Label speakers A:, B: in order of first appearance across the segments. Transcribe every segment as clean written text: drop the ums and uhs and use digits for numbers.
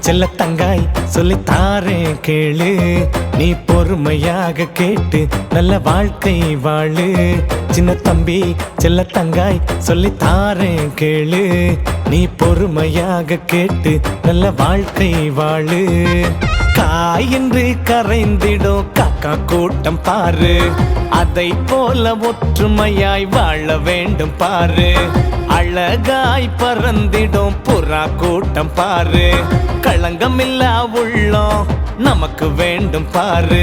A: செல்ல தங்காய் சொல்லி தாரேன் கேளு, நீ பொறுமையாக கேட்டு நல்ல வாழ்க்கை வாழு. சின்ன தம்பி செல்ல தங்காய் சொல்லி தாரேன் கேளு, நீ பொறுமையாக கேட்டு நல்ல வாழ்க்கை வாழு. காய் என்று கரைந்திடும் காக்கா கூட்டம் பாரு, அதை போல ஒற்றுமையாய் வாழ வேண்டும் பாரு. அழகாய் பறந்திடும் புறா கூட்டம் பாரு, களங்கமில்லா உள்ளம் நமக்கு வேண்டும் பாரு.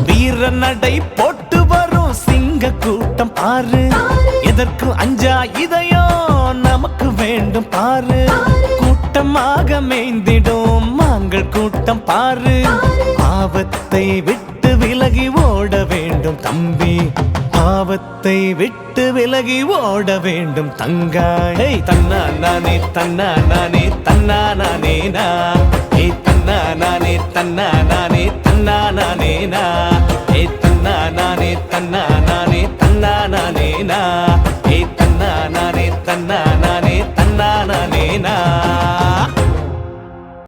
A: வீர நடை போட்டு வரும் சிங்க கூட்டம் பாரு, எதற்கு அஞ்சா இதயம் நமக்கு வேண்டும் பாரு. கூட்டமாக மேய்ந்திடும் மான்கள் கூட்டம் பாரு, ஆபத்தை விட்டு விலகி ஓட வேண்டும் தம்பி, ஆபத்தை விட்டு விலகி ஓட வேண்டும் தங்காய். தன்னா நானே தன்னா நானே தன்னா நானே நா, தன்னா நானே தன்னா நானே தன்னா நானே நா.